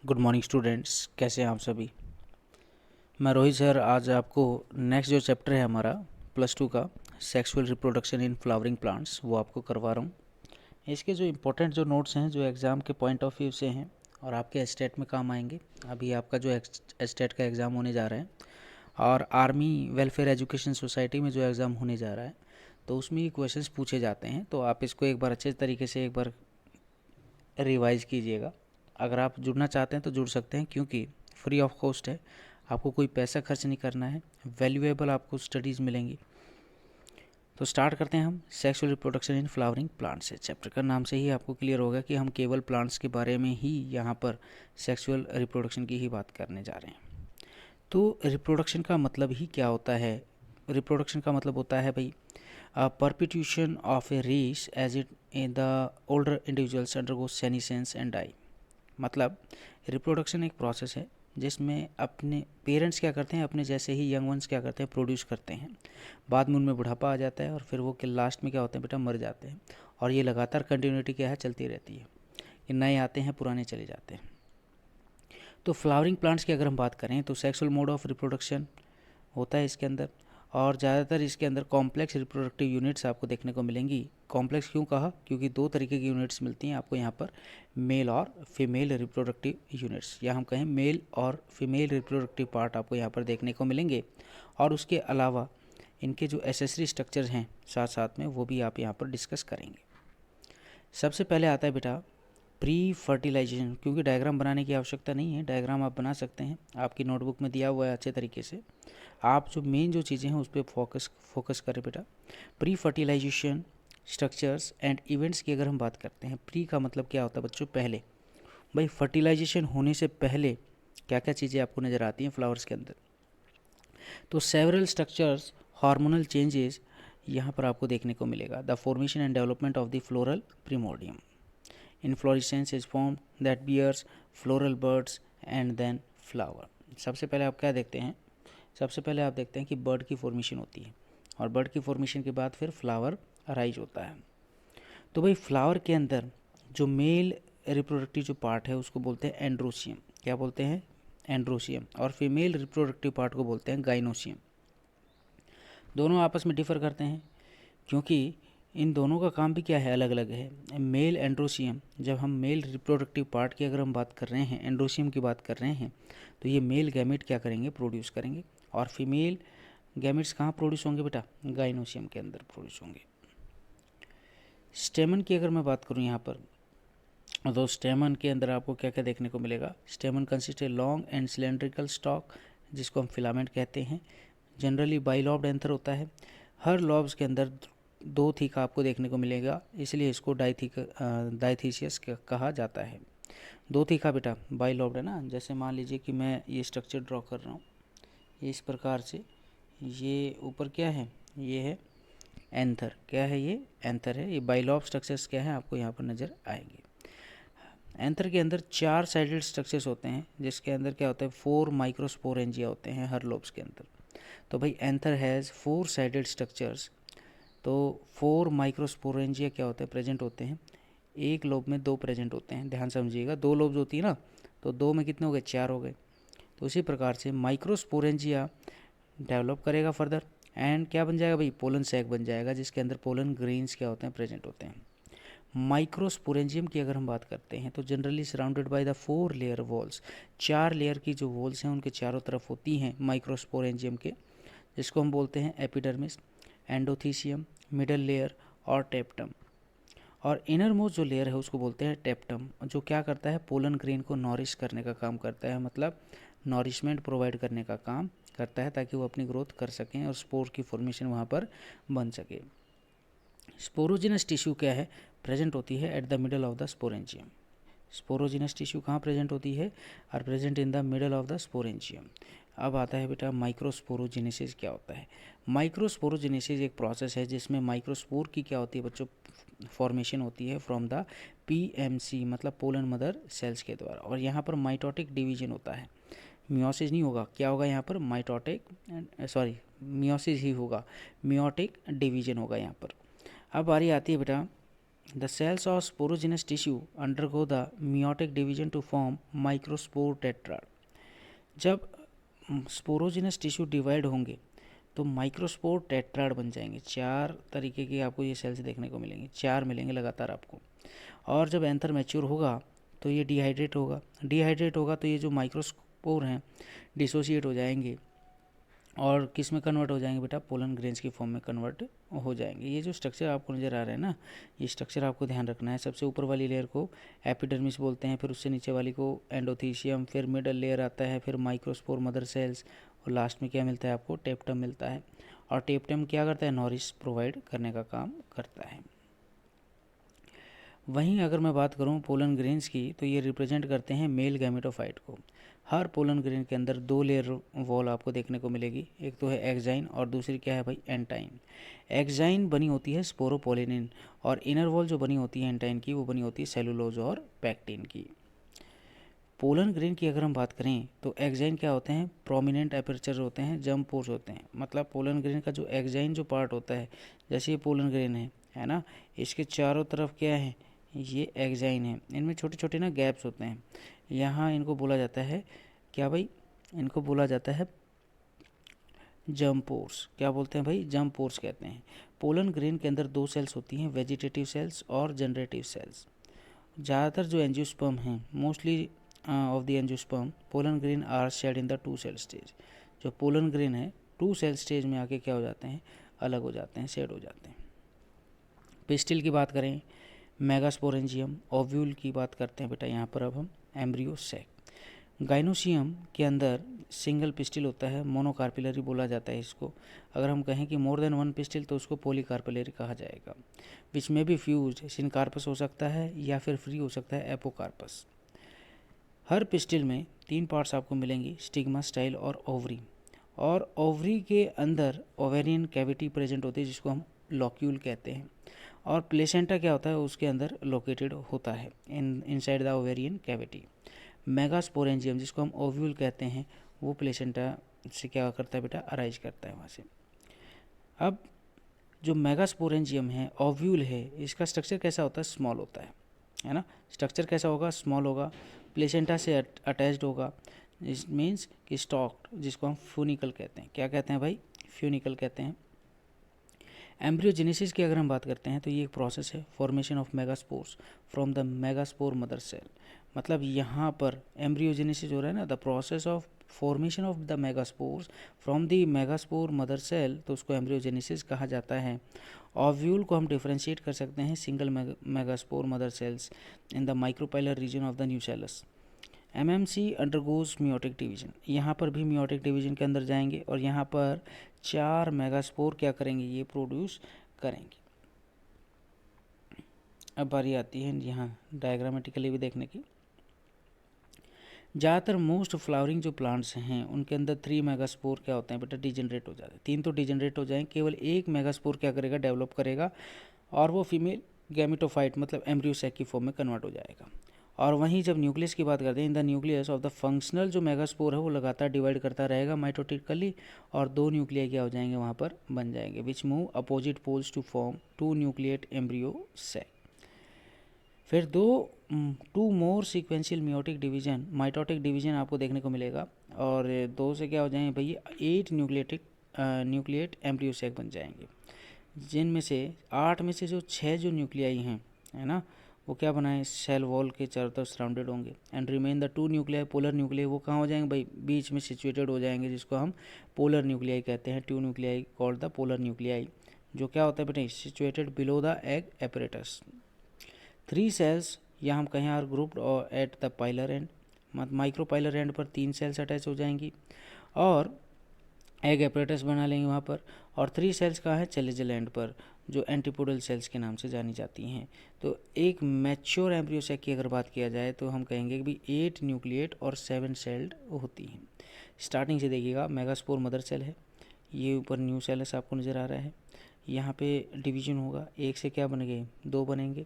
Good morning students, कैसे हैं आप सभी। मैं रोहित सर आज आपको नेक्स्ट जो चैप्टर है हमारा +2 का sexual reproduction in flowering plants वो आपको करवा रहा हूँ। इसके जो इम्पोर्टेंट जो नोट्स हैं जो एग्ज़ाम के पॉइंट ऑफ व्यू से हैं और आपके एस्टेट में काम आएंगे। अभी आपका जो एस्टेट का एग्ज़ाम होने जा रहा है और आर्मी वेलफेयर एजुकेशन सोसाइटी में जो एग्ज़ाम होने जा रहा है तो उसमें ये क्वेश्चंस पूछे जाते हैं। तो आप इसको एक बार अच्छे तरीके से एक बार रिवाइज़ कीजिएगा। अगर आप जुड़ना चाहते हैं तो जुड़ सकते हैं, क्योंकि फ्री ऑफ कॉस्ट है, आपको कोई पैसा खर्च नहीं करना है, वैल्यूएबल आपको स्टडीज़ मिलेंगी। तो स्टार्ट करते हैं हम sexual reproduction in flowering plants से। चैप्टर का नाम से ही आपको क्लियर होगा कि हम केवल प्लांट्स के बारे में ही यहाँ पर सेक्सुअल रिप्रोडक्शन की ही बात करने जा रहे हैं। तो रिप्रोडक्शन का मतलब ही क्या होता है? रिप्रोडक्शन का मतलब होता है भाई perpetuation of a race as it in the older individuals undergo senescence and die. मतलब रिप्रोडक्शन एक प्रोसेस है जिसमें अपने पेरेंट्स क्या करते हैं, अपने जैसे ही यंग वंस क्या करते हैं, प्रोड्यूस करते हैं। बाद में उनमें बुढ़ापा आ जाता है और फिर वो लास्ट में क्या होते हैं बेटा, मर जाते हैं। और ये लगातार कंटिन्यूटी क्या है, चलती रहती है। ये नए आते हैं, पुराने चले जाते हैं। तो फ्लावरिंग प्लांट्स की अगर हम बात करें तो सेक्सुअल मोड ऑफ रिप्रोडक्शन होता है इसके अंदर, और ज़्यादातर इसके अंदर कॉम्प्लेक्स रिप्रोडक्टिव यूनिट्स आपको देखने को मिलेंगी। कॉम्प्लेक्स क्यों कहा? क्योंकि दो तरीके की यूनिट्स मिलती हैं आपको यहाँ पर, मेल और फीमेल रिप्रोडक्टिव यूनिट्स, या हम कहें मेल और फीमेल रिप्रोडक्टिव पार्ट आपको यहाँ पर देखने को मिलेंगे। और उसके अलावा इनके जो एसेसरी स्ट्रक्चर हैं साथ साथ में वो भी आप यहाँ पर डिस्कस करेंगे। सबसे पहले आता है बेटा प्री फर्टिलाइजेशन, क्योंकि डायग्राम बनाने की आवश्यकता नहीं है, डायग्राम आप बना सकते हैं, आपकी नोटबुक में दिया हुआ है अच्छे तरीके से। आप जो मेन जो चीज़ें हैं उस पर फोकस करें बेटा। Pre fertilization structures and events की अगर हम बात करते हैं, प्री का मतलब क्या होता है बच्चों? पहले। भाई फर्टिलाइजेशन होने से पहले क्या क्या चीज़ें आपको नज़र आती हैं फ्लावर्स के अंदर? तो सेवरल स्ट्रक्चर्स, हार्मोनल चेंजेस यहाँ पर आपको देखने को मिलेगा। The formation and development of the floral primordium, inflorescence is form that bears floral birds and then flower. सबसे पहले आप क्या देखते हैं? सबसे पहले आप देखते हैं कि बर्ड की फॉर्मेशन होती है, और बर्ड की फॉर्मेशन के बाद फिर फ्लावर अराइज होता है। तो भाई फ्लावर के अंदर जो मेल रिप्रोडक्टिव जो पार्ट है उसको बोलते हैं एंड्रोसियम। क्या बोलते हैं? एंड्रोसियम। और फीमेल रिप्रोडक्टिव पार्ट को बोलते हैं गाइनोसियम। दोनों आपस में डिफ़र करते हैं, क्योंकि इन दोनों का काम भी क्या है, अलग अलग है। मेल एंड्रोसियम, जब हम मेल रिप्रोडक्टिव पार्ट की अगर हम बात कर रहे हैं, एंड्रोसियम की बात कर रहे हैं, तो ये मेल गैमेट क्या करेंगे, प्रोड्यूस करेंगे। और फीमेल गैमेट्स कहाँ प्रोड्यूस होंगे बेटा? गाइनोसियम के अंदर प्रोड्यूस होंगे। स्टेमन की अगर मैं बात करूँ यहाँ पर, तो स्टेमन के अंदर आपको क्या क्या देखने को मिलेगा? स्टेमन consist a long and cylindrical stock, जिसको हम फिलामेंट कहते हैं। जनरली बाइलॉब्ड एंथर होता है। हर लॉब्स के अंदर दो थीका आपको देखने को मिलेगा, इसलिए इसको डाइथीसियस कहा जाता है। दो थीका बेटा, बाइलॉब्ड है ना। जैसे मान लीजिए कि मैं ये स्ट्रक्चर ड्रॉ कर रहा हूँ इस प्रकार से, ये ऊपर क्या है, ये है एंथर। क्या है ये? एंथर है। ये बाइलॉब स्ट्रक्चर्स क्या है आपको यहाँ पर नज़र आएंगे। एंथर के अंदर 4 साइडेड स्ट्रक्चर्स होते हैं, जिसके अंदर क्या होता है, 4 माइक्रोस्पोरेंजिया होते हैं हर लोब्स के अंदर। तो भाई एंथर हैज़ 4 साइडेड स्ट्रक्चर्स। तो 4 माइक्रोस्पोरेंजिया क्या होते हैं, प्रेजेंट होते हैं। एक लोब में 2 प्रेजेंट होते हैं, ध्यान समझिएगा। 2 लोब्स होती है ना, तो 2 में कितने हो गए, 4 हो गए। तो उसी प्रकार से माइक्रोस्पोरेंजिया डेवलप करेगा फर्दर, एंड क्या बन जाएगा भाई, पोलन सैक बन जाएगा, जिसके अंदर पोलन ग्रेन्स क्या होते हैं, प्रेजेंट होते हैं। माइक्रोस्पोरेंजियम की अगर हम बात करते हैं तो generally surrounded by the 4 layer walls, 4 layer की जो वॉल्स हैं उनके चारों तरफ होती हैं माइक्रोस्पोरेंजियम के, जिसको हम बोलते हैं एपिडर्मिस, एंडोथीसियम, मिडल लेयर और टेप्टम। और इनर मोस्ट जो लेयर है उसको बोलते हैं टेप्टम, जो क्या करता है, पोलन ग्रेन को नॉरिश करने का काम करता है, मतलब नॉरिशमेंट प्रोवाइड करने का काम करता है, ताकि वो अपनी ग्रोथ कर सकें और स्पोर की फॉर्मेशन वहाँ पर बन सके। स्पोरोजिनस टिश्यू क्या है, प्रेजेंट होती है at the middle of the sporangium. Sporogenous tissue कहाँ प्रेजेंट होती है? Are present in the middle of the sporangium. अब आता है बेटा माइक्रोस्पोरोजेनेसिस क्या होता है। माइक्रोस्पोरोजेनेसिस एक प्रोसेस है जिसमें माइक्रोस्पोर की क्या होती है बच्चों, फॉर्मेशन होती है फ्रॉम द पीएमसी, मतलब पोलन मदर सेल्स के द्वारा। और यहाँ पर माइटोटिक डिवीजन होता है, मियोसिस नहीं होगा। क्या होगा यहाँ पर? मियोसिस ही होगा, मियोटिक डिवीजन होगा यहाँ पर। अब बारी आती है बेटा the cells of sporogenous tissue undergo the meiotic division to form microspore tetrad. जब स्पोरोजिनस टिश्यू डिवाइड होंगे तो माइक्रोस्पोर टेट्राड बन जाएंगे। 4 तरीके के आपको ये सेल्स देखने को मिलेंगे, 4 मिलेंगे लगातार आपको। और जब एंथर मैच्योर होगा तो ये डिहाइड्रेट होगा तो ये जो माइक्रोस्पोर हैं डिसोशिएट हो जाएंगे और किस में कन्वर्ट हो जाएंगे बेटा, पोलन ग्रेन्स की फॉर्म में कन्वर्ट हो जाएंगे। ये जो स्ट्रक्चर आपको नज़र आ रहा है ना, ये स्ट्रक्चर आपको ध्यान रखना है। सबसे ऊपर वाली लेयर को एपिडर्मिस बोलते हैं, फिर उससे नीचे वाली को एंडोथीशियम, फिर मिडल लेयर आता है, फिर माइक्रोस्पोर मदर सेल्स, और लास्ट में क्या मिलता है आपको, टेप्टम मिलता है। और टेप्टम क्या करता है, नॉरिश प्रोवाइड करने का काम करता है। वहीं अगर मैं बात करूं पोलन ग्रेन्स की, तो ये रिप्रेजेंट करते हैं मेल गैमेटोफाइट को। हर पोलन ग्रेन के अंदर 2 लेयर वॉल आपको देखने को मिलेगी, एक तो है एक्साइन और दूसरी क्या है भाई, एंटाइन। एक्साइन बनी होती है स्पोरोपोलिनिन और इनर वॉल जो बनी होती है एंटाइन की, वो बनी होती है सेलुलोज और पैक्टिन की। पोलन ग्रेन की अगर हम बात करें तो एक्साइन क्या होते हैं, प्रोमिनेंट एपर्चर होते हैं, जम पोर्स होते हैं। मतलब पोलन ग्रेन का जो एक्साइन जो पार्ट होता है, जैसे ये पोलन ग्रेन है ना, इसके चारों तरफ क्या है, ये एक्साइन है। इनमें छोटे छोटे ना गैप्स होते हैं, यहाँ इनको बोला जाता है क्या भाई, इनको बोला जाता है जम पोर्स। क्या बोलते हैं भाई, जम पोर्स कहते हैं। पोलन ग्रेन के अंदर 2 सेल्स होती हैं, वेजिटेटिव सेल्स और जनरेटिव सेल्स। ज़्यादातर जो एंजियोस्पर्म हैं, mostly of the angiosperm pollen grain are shed in the 2 cell stage. जो पोलन ग्रेन है 2 सेल स्टेज में आके क्या हो जाते हैं, अलग हो जाते हैं, शेड हो जाते हैं। पिस्टिल की बात करें, मेगास्पोरेंजियम, ओव्यूल की बात करते हैं बेटा यहाँ पर अब हम, एम्ब्रियो सैक। गाइनोसियम के अंदर सिंगल पिस्टिल होता है, मोनोकार्पिलरी बोला जाता है इसको। अगर हम कहें कि मोर देन 1 पिस्टिल तो उसको पॉलीकार्पिलरी कहा जाएगा। विच में भी फ्यूज सिनकार्पस हो सकता है या फिर फ्री हो सकता है एपोकार्पस। हर पिस्टिल में 3 पार्ट्स आपको मिलेंगी, स्टिग्मा, स्टाइल और ओवरी। और ओवरी के अंदर ओवेरियन कैविटी प्रेजेंट होती है जिसको हम लॉक्यूल कहते हैं। और प्लेसेंटा क्या होता है, उसके अंदर लोकेटेड होता है inside the ovarian cavity. Megasporangium जिसको हम ओव्यूल कहते हैं, वो प्लेसेंटा से क्या करता है बेटा, अराइज करता है वहाँ से। अब जो मेगास्पोरेंजियम है, ओव्यूल है, इसका स्ट्रक्चर कैसा होता है, स्मॉल होता है ना। स्ट्रक्चर कैसा होगा, स्मॉल होगा, प्लेसेंटा से अटैच्ड होगा। इस मीन्स कि स्टॉक्ड, जिसको हम फ्यूनिकल कहते हैं। क्या कहते हैं भाई, फ्यूनिकल कहते हैं। एम्ब्रियोजेनेसिस की अगर हम बात करते हैं तो ये एक प्रोसेस है, formation of megaspores from the megaspore mother cell. मतलब यहाँ पर एम्ब्रियोजेनेसिस हो रहा है ना, the process of formation of the megaspores from the megaspore mother cell, तो उसको एम्ब्रियोजेनेसिस कहा जाता है। ओव्यूल को हम डिफ्रेंशिएट कर सकते हैं single megaspore mother cells in the micropylar reason of the nucellus. MMC undergoes meiotic division, यहाँ पर भी मियोटिक डिवीजन के अंदर जाएंगे और यहाँ पर 4 मेगास्पोर क्या करेंगे, ये प्रोड्यूस करेंगे। अब बारी आती है यहाँ डायग्रामेटिकली भी देखने की। ज़्यादातर मोस्ट फ्लावरिंग जो प्लांट्स हैं उनके अंदर 3 मेगास्पोर क्या होते हैं बेटा, डिजनरेट हो जाते हैं। 3 तो डिजनरेट हो जाएंगे, केवल 1 मेगास्पोर क्या करेगा, डेवलप करेगा और वो फीमेल गैमेटोफाइट मतलब एम्ब्रियोसैक की फॉर्म में कन्वर्ट हो जाएगा। और वहीं जब न्यूक्लियस की बात करते हैं, in the nucleus of the functional जो मेगास्पोर है वो लगातार डिवाइड करता रहेगा माइटोटिकली, और 2 न्यूक्लियाई क्या हो जाएंगे वहाँ पर बन जाएंगे, which move opposite poles to form 2 nucleate embryo sac. फिर 2 more sequential meiotic division, mitotic division आपको देखने को मिलेगा, और 2 से क्या हो जाएंगे भैया, 8 न्यूक्लिएट एम्ब्रियोसैक बन जाएंगे, जिनमें से 8 में से जो 6 जो न्यूक्लियाई हैं, है ना, वो क्या बनाए, सेल वॉल के चारों तरफ सराउंडेड होंगे। And remain the 2 nuclei polar nuclei, वो कहाँ हो जाएंगे भाई, बीच में सिचुएटेड हो जाएंगे, जिसको हम पोलर न्यूक्लियाई कहते हैं। 2 nuclei called the polar nuclei, जो क्या होता है बेटा, situated below the egg apparatus. 3 cells या हम कहें आर ग्रुप्ड और at the pylar end, micropylar end पर 3 सेल्स अटैच हो जाएंगी और एग एपरेटस बना लेंगे वहाँ पर। और 3 सेल्स कहाँ है, चेलेजल एंड पर, जो एंटीपोडल सेल्स के नाम से जानी जाती हैं। तो एक मैच्योर एम्ब्रियोसैक की अगर बात किया जाए तो हम कहेंगे कि भी 8 न्यूक्लिएट और 7 सेल्ड होती हैं। स्टार्टिंग से देखिएगा, मेगास्पोर मदर सेल है, ये ऊपर न्यू सेल्स आपको नज़र आ रहा है। यहाँ पे डिवीजन होगा, 1 से क्या बन गए, 2 बनेंगे,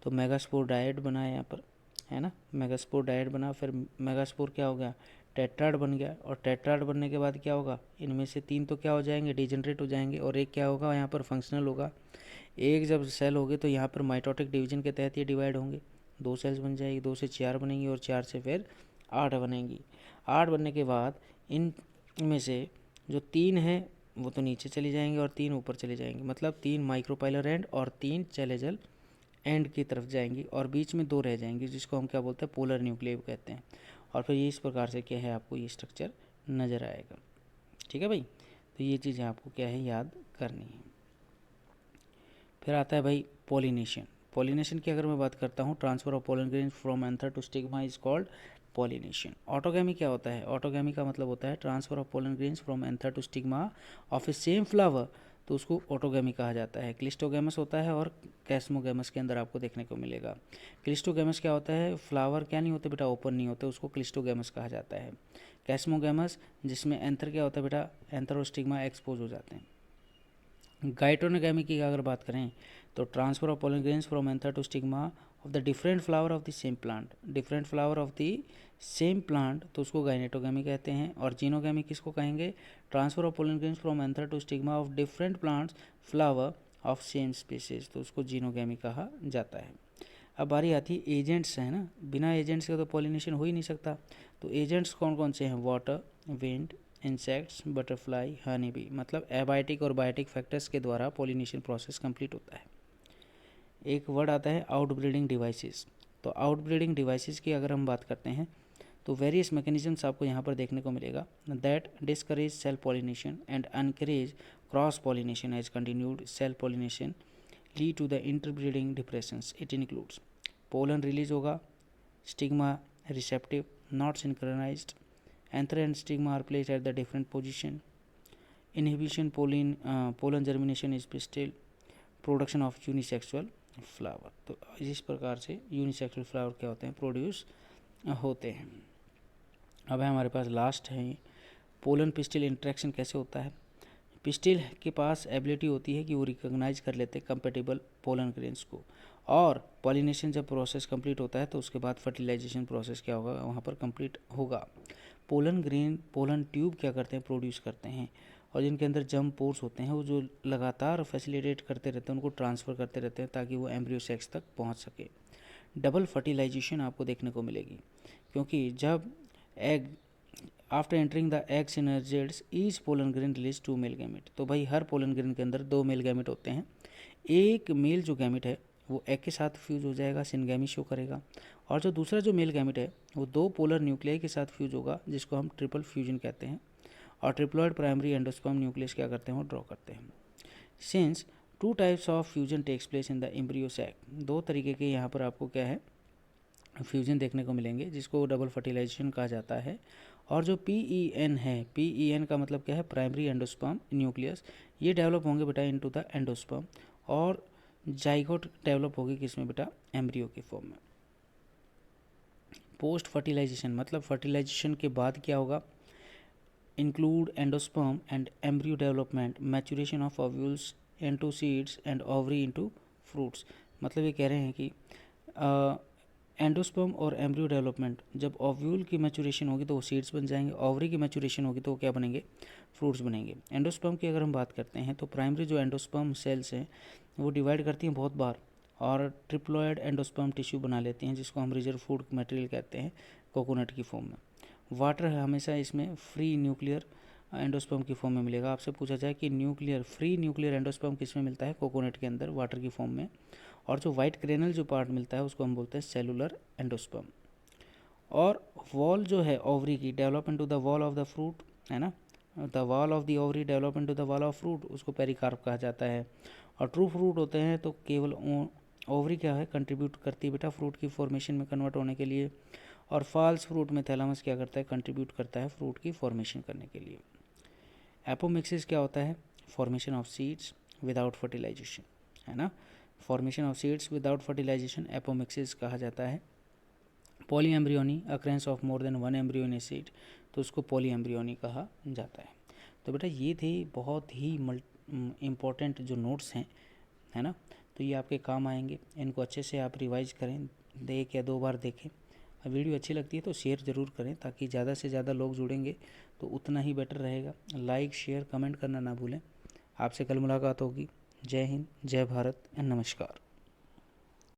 तो मेगास्पोर डायड बना है यहाँ पर, है ना, मेगास्पोर डायड बना। फिर मेगास्पोर क्या हो गया, टेट्राड बन गया, और टेट्राड बनने के बाद क्या होगा, इनमें से 3 तो क्या हो जाएंगे, डिजनरेट हो जाएंगे, और एक क्या होगा यहाँ पर फंक्शनल होगा। एक जब सेल होगी तो यहाँ पर माइटोटिक डिवीजन के तहत ये डिवाइड होंगे, 2 सेल्स बन जाएगी, 2 से 4 बनेंगी और 4 से फिर 8 बनेंगी। 8 बनने के बाद इन में से जो 3 है वो तो नीचे चली जाएंगे और 3 ऊपर चले जाएंगे, मतलब 3 माइक्रोपाइलर एंड और 3 चैलेजल एंड की तरफ जाएंगी और बीच में 2 रह जाएंगी, जिसको हम क्या बोलते हैं, पोलर न्यूक्लियस कहते हैं। और फिर ये इस प्रकार से क्या है, आपको ये स्ट्रक्चर नज़र आएगा। ठीक है भाई, तो ये चीज़ें आपको क्या है, याद करनी है। फिर आता है भाई पॉलिनेशन। पॉलिनेशन की अगर मैं बात करता हूँ, transfer of pollen grains from anther to stigma is called pollination. Autogamy क्या होता है, ऑटोगैमी का मतलब होता है transfer of pollen grains from anther to stigma of a same flower, तो उसको ऑटोगैमी कहा जाता है। क्लिस्टोगैमस होता है और कैस्मोगैमस के अंदर आपको देखने को मिलेगा। क्लिस्टोगैमस क्या होता है, फ्लावर क्या नहीं होते बेटा, ओपन नहीं होते, उसको क्लिस्टोगैमस कहा जाता है। कैस्मोगैमस जिसमें एंथर क्या होता है बेटा, एंथर और स्टिग्मा एक्सपोज हो जाते हैं। गाइटोनोगैमी की अगर बात करें तो transfer of pollen grains from anther to stigma of the different flower of the same plant, different flower of the same plant, तो उसको गाइनेटोगैमी कहते हैं। और जीनोगैमी किसको कहेंगे, transfer of pollen grains from anther to stigma of different plants flower of same species, तो उसको जीनोगैमी कहा जाता है। अब बारी आती है एजेंट्स है ना, बिना एजेंट्स के तो पॉलिनेशन हो ही नहीं सकता। तो एजेंट्स कौन कौन से हैं, water, wind, insects, butterfly, honey bee, मतलब एबायोटिक और बायोटिक फैक्टर्स के द्वारा पॉलिनेशन प्रोसेस कंप्लीट होता है। एक वर्ड आता है आउटब्रीडिंग डिवाइसेस। तो आउटब्रीडिंग डिवाइसेस की अगर हम बात करते हैं तो वेरियस मैकेनिज्म्स आपको यहाँ पर देखने को मिलेगा that discourage self pollination and encourage cross pollination as continued self pollination lead to the interbreeding depressions. It includes pollen release होगा, stigma receptive not synchronised, anther and stigma are placed at the different position, inhibition pollen germination is pistil, production of unisexual flower. तो इस प्रकार से unisexual flower क्या होते हैं, produce होते हैं। अब है हमारे पास लास्ट है पोलन पिस्टिल इंटरेक्शन कैसे होता है। पिस्टिल के पास एबिलिटी होती है कि वो रिकॉग्नाइज कर लेते हैं कंपेटिबल पोलन ग्रेन्स को, और पॉलिनेशन जब प्रोसेस कंप्लीट होता है तो उसके बाद फर्टिलाइजेशन प्रोसेस क्या होगा वहाँ पर कंप्लीट होगा। पोलन ग्रेन पोलन ट्यूब क्या करते हैं, प्रोड्यूस करते हैं, और जिनके अंदर जम पोर्स होते हैं वो जो लगातार फैसिलिटेट करते रहते हैं, उनको ट्रांसफ़र करते रहते हैं ताकि वो एम्ब्रियो सेक्स तक पहुंच सके। डबल फर्टिलाइजेशन आपको देखने को मिलेगी, क्योंकि जब egg after entering the egg synergids each pollen grain release 2 male gamete, तो भाई हर पोलन ग्रेन के अंदर 2 मेल गैमेट होते हैं। एक मेल जो गैमेट है वो एग के साथ फ्यूज हो जाएगा, सिनगैमी शो करेगा, और जो दूसरा जो मेल गैमेट है वो 2 पोलर न्यूक्लियाई के साथ फ्यूज होगा, जिसको हम ट्रिपल फ्यूजन कहते हैं। और ट्रिप्लॉइड प्राइमरी एंडोस्पर्म न्यूक्लियस क्या करते हैं, वो ड्रॉ करते हैं। Since 2 types of fusion takes place in the embryo sac, 2 तरीके के यहाँ पर आपको क्या है फ्यूजन देखने को मिलेंगे, जिसको डबल फर्टिलाइजेशन कहा जाता है। और जो PEN है, PEN का मतलब क्या है, प्राइमरी एंडोस्पर्म न्यूक्लियस, ये डेवलप होंगे बेटा इनटू द एंडोस्पर्म, और जाइगोट डेवलप होगी किसमें बेटा, एम्ब्रियो के फॉर्म में। पोस्ट फर्टिलाइजेशन मतलब फर्टिलाइजेशन के बाद क्या होगा, include endosperm and embryo development, maturation of ovules into seeds and ovary into fruits। मतलब ये कह रहे हैं कि एंडोस्पर्म और एम्ब्रियो डेवलपमेंट, जब ओव्यूल की मैचुरेशन होगी तो वो सीड्स बन जाएंगे, ओवरी की मैचुरेशन होगी तो वो क्या बनेंगे, फ्रूट्स बनेंगे। एंडोस्पर्म की अगर हम बात करते हैं तो प्राइमरी जो एंडोस्पर्म सेल्स हैं वो डिवाइड करती हैं बहुत बार, और ट्रिप्लॉयड एंडोस्पर्म टिश्यू बना लेती हैं, जिसको हम रिजर्व फूड मटेरियल कहते हैं, कोकोनट की फॉर्म में। वाटर है हमेशा इसमें फ्री न्यूक्लियर एंडोस्पर्म की फॉर्म में मिलेगा। आपसे पूछा जाए कि न्यूक्लियर फ्री न्यूक्लियर एंडोस्पर्म किस में मिलता है, कोकोनट के अंदर वाटर की फॉर्म में। और जो वाइट क्रेनल जो पार्ट मिलता है उसको हम बोलते हैं सेलुलर एंडोस्पर्म। और वॉल जो है ओवरी की develop into the wall of the fruit, है ना, the wall of the ovary develop into the wall of fruit, उसको पेरिकार्प कहा जाता है। और ट्रू फ्रूट होते हैं तो केवल ओवरी क्या है, कंट्रीब्यूट करती है बेटा फ्रूट की फॉर्मेशन में कन्वर्ट होने के लिए। और फॉल्स फ्रूट में थैलामस क्या करता है, कंट्रीब्यूट करता है फ्रूट की फॉर्मेशन करने के लिए। एपोमिक्सिस क्या होता है, formation of seeds without fertilization, है ना, formation of seeds without fertilization apomixis कहा जाता है। Poly embryony occurrence of more than 1 embryo in a seed, तो उसको पॉली एम्ब्रियोनी कहा जाता है। तो बेटा ये थे बहुत ही इम्पोर्टेंट जो नोट्स हैं, है ना, तो ये आपके काम आएंगे। इनको अच्छे से आप रिवाइज करें, 1 या 2 बार देखें। वीडियो अच्छी लगती है तो शेयर ज़रूर करें, ताकि ज़्यादा से ज़्यादा लोग जुड़ेंगे तो उतना ही बेटर रहेगा। लाइक शेयर कमेंट करना ना भूलें। आपसे कल मुलाकात होगी। जय हिंद, जय भारत एंड नमस्कार।